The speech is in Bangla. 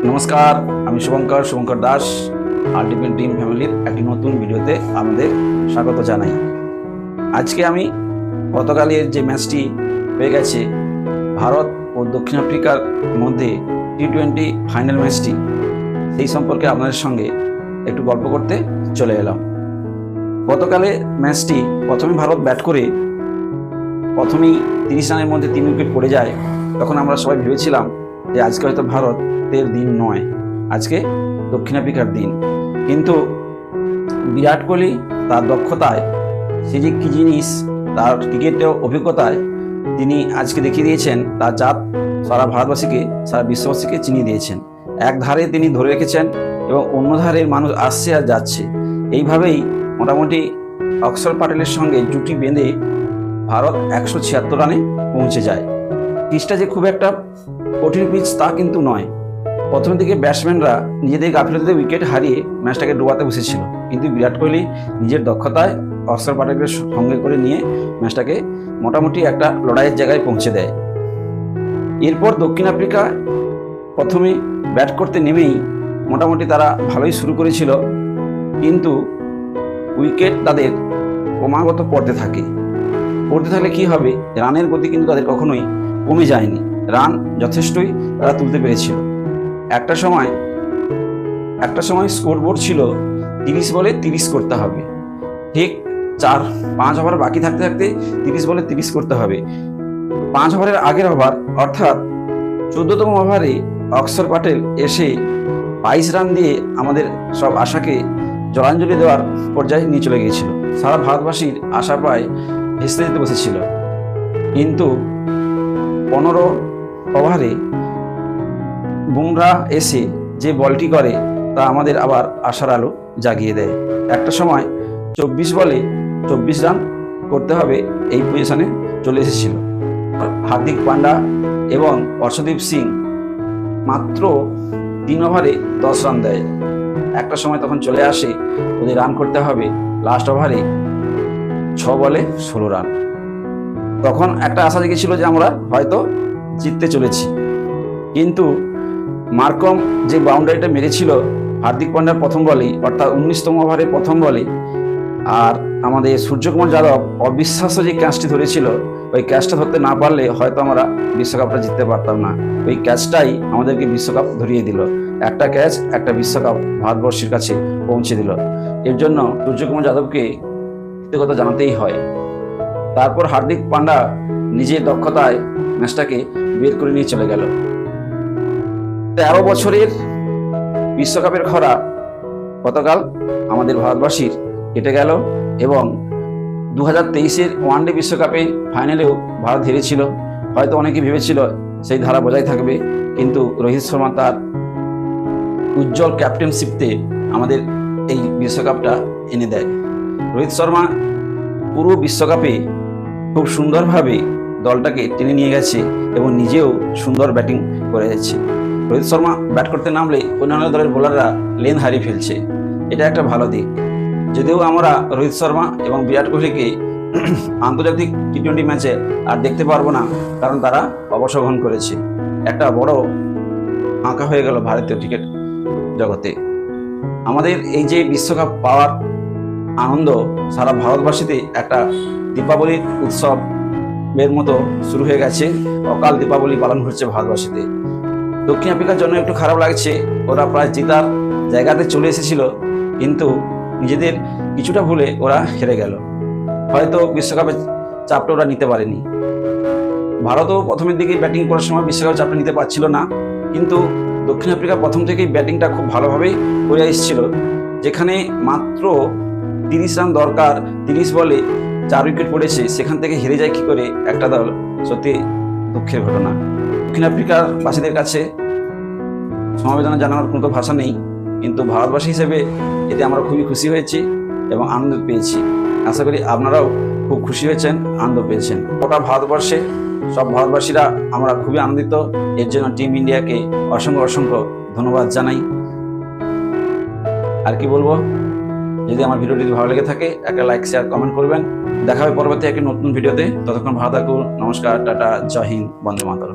নমস্কার, আমি শুভঙ্কর দাস। আল্টিমেট ড্রিম ফ্যামিলির একটি নতুন ভিডিওতে আমাদের স্বাগত জানাই। আজকে আমি গতকালের যে ম্যাচটি হয়ে গেছে ভারত ও দক্ষিণ আফ্রিকার মধ্যে টি-20 ফাইনাল ম্যাচটি, সেই সম্পর্কে আপনাদের সঙ্গে একটু গল্প করতে চলে এলাম। গতকালে ম্যাচটি প্রথমে ভারত ব্যাট করে প্রথমেই 30 রানের মধ্যে 3 উইকেট পড়ে যায়। তখন আমরা সবাই ভেবেছিলাম যে আজকে হয়তো ভারতের দিন নয়, আজকে দক্ষিণ আফ্রিকার দিন। কিন্তু বিরাট কোহলি তার দক্ষতায়, সে যে কী জিনিস, তার ক্রিকেটের অভিজ্ঞতায় তিনি আজকে দেখিয়ে দিয়েছেন, তার জাত সারা ভারতবাসীকে, সারা বিশ্ববাসীকে চিনিয়ে দিয়েছেন। এক ধারে তিনি ধরে রেখেছেন এবং অন্য ধারের মানুষ আসছে আর যাচ্ছে। এইভাবেই মোটামুটি অক্ষর প্যাটেলের সঙ্গে জুটি বেঁধে ভারত 176 রানে পৌঁছে যায়। পিচটা যে খুব একটা কঠিন পিচ তা কিন্তু নয়। প্রথম দিকে ব্যাটসম্যানরা নিজেদের গাফিলতিতে উইকেট হারিয়ে ম্যাচটাকে ডোবাতে বসেছিল, কিন্তু বিরাট কোহলি নিজের দক্ষতায় অক্ষর প্যাটেলকে সঙ্গে করে নিয়ে ম্যাচটাকে মোটামুটি একটা লড়াইয়ের জায়গায় পৌঁছে দেয়। এরপর দক্ষিণ আফ্রিকা প্রথমে ব্যাট করতে নেমেই মোটামুটি তারা ভালোই শুরু করেছিল, কিন্তু উইকেট তাদের ক্রমাগত পড়তে থাকলে কি হবে, রানের গতি কিন্তু তাদের কখনোই কমে যায়নি। রান যথেষ্টই তারা তুলতে পেরেছিল। একটা সময় স্কোরবোর্ড ছিল 30 বলে 30 করতে হবে। ঠিক 4-5 ওভার বাকি থাকতে 30 বলে 30 করতে হবে। 5 ওভারের আগের ওভার অর্থাৎ 14তম ওভারে অক্ষর প্যাটেল এসে 22 রান দিয়ে আমাদের সব আশাকে জলাঞ্জলি দেওয়ার পর্যায়ে নিয়ে চলে গিয়েছিল। সারা ভারতবাসীর আশা প্রায় ভেস্তে যেতে বসেছিল। কিন্তু 15 ওভারে বুমরা এসে যে বলটি করে তা আমাদের আবার আশার আলো জাগিয়ে দেয়। একটা সময় 24 বলে 24 রান করতে হবে, এই পজিশনে চলে এসেছিল। হার্দিক পান্ডা এবং অর্শদীপ সিং মাত্র 3 ওভারে 10 রান দেয়। একটা সময় তখন চলে আসে ওদের রান করতে হবে লাস্ট ওভারে 6 বলে 16 রান। তখন একটা আশা জেগেছিল যে আমরা হয়তো জিততে চলেছি। কিন্তু মার্কম যে বাউন্ডারিটা মেরেছিল হার্দিক পান্ডার প্রথম বলেই, অর্থাৎ 19তম ওভারে প্রথম বলে, আর আমাদের সূর্যকুমার যাদব অবিশ্বাস্য যে ক্যাচটি ধরেছিল, ওই ক্যাচটা ধরতে না পারলে হয়তো আমরা বিশ্বকাপটা জিততে পারতাম না। ওই ক্যাচটাই আমাদেরকে বিশ্বকাপ ধরিয়ে দিল। একটা ক্যাচ, একটা বিশ্বকাপ ভারতবর্ষের কাছে পৌঁছে দিল। এর জন্য সূর্যকুমার যাদবকে কৃতজ্ঞতা জানাতেই হয়। তারপর হার্দিক পান্ডা নিজের দক্ষতায় ম্যাচটাকে বের করে নিয়ে চলে গেল। 13 বছরের বিশ্বকাপের খরা গতকাল আমাদের ভারতবাসীর কেটে গেল এবং 2023-এর ওয়ানডে বিশ্বকাপে ফাইনালেও ভারত হেরেছিল। হয়তো অনেকে ভেবেছিল সেই ধারা বজায় থাকবে, কিন্তু রোহিত শর্মা তার উজ্জ্বল ক্যাপ্টেনশিপতে আমাদের এই বিশ্বকাপটা এনে দেয়। রোহিত শর্মা পুরো বিশ্বকাপে খুব সুন্দরভাবে দলটাকে টেনে নিয়ে গেছে এবং নিজেও সুন্দর ব্যাটিং করে যাচ্ছে। রোহিত শর্মা ব্যাট করতে নামলে অন্যান্য দলের বোলাররা লেন হারিয়ে ফেলছে, এটা একটা ভালো দিক। যদিও আমরা রোহিত শর্মা এবং বিরাট কোহলিকে আন্তর্জাতিক টি-20 ম্যাচে আর দেখতে পারবো না, কারণ তারা অবসর গ্রহণ করেছে। একটা বড় ফাঁকা হয়ে গেল ভারতীয় ক্রিকেট জগতে। আমাদের এই যে বিশ্বকাপ পাওয়ার আনন্দ সারা ভারতবাসীতে একটা দীপাবলির উৎসবের মতো শুরু হয়ে গেছে। অকাল দীপাবলি পালন হচ্ছে ভারতবাসীতে। দক্ষিণ আফ্রিকার জন্য একটু খারাপ লাগছে, ওরা প্রায় জেতার জায়গাতে চলে এসেছিল, কিন্তু নিজেদের কিছুটা ভুলে ওরা হেরে গেল। হয়তো বিশ্বকাপের চাপটা ওরা নিতে পারেনি। ভারতও প্রথমের দিকে ব্যাটিং করার সময় বিশ্বকাপের চাপটা নিতে পারছিল না, কিন্তু দক্ষিণ আফ্রিকা প্রথম থেকেই ব্যাটিংটা খুব ভালোভাবেই করে এসেছিল। যেখানে মাত্র 30 রান দরকার, 30 বলে 4 উইকেট পড়েছে, সেখান থেকে হেরে যায় কি করে একটা দল, সত্যি দুঃখের ঘটনা। দক্ষিণ আফ্রিকার বাসীদের কাছে সমবেদনা জানানোর কোনো ভাষা নেই, কিন্তু ভারতবাসী হিসেবে এতে আমরা খুবই খুশি হয়েছি এবং আনন্দ পেয়েছি। আশা করি আপনারাও খুব খুশি হয়েছেন, আনন্দ পেয়েছেন। গোটা ভারতবর্ষে সব ভারতবাসীরা আমরা খুবই আনন্দিত। এর জন্য টিম ইন্ডিয়াকে অসংখ্য ধন্যবাদ জানাই। আর কি বলবো, যদি আমার ভিডিওটি ভালো লেগে থাকে একটা লাইক, শেয়ার, কমেন্ট করবেন। দেখা হবে পরবর্তী একটি নতুন ভিডিওতে। ততক্ষণ ভালো থাকুন। নমস্কার, টাটা, জয় হিন্দ, বন্দে মাতরম।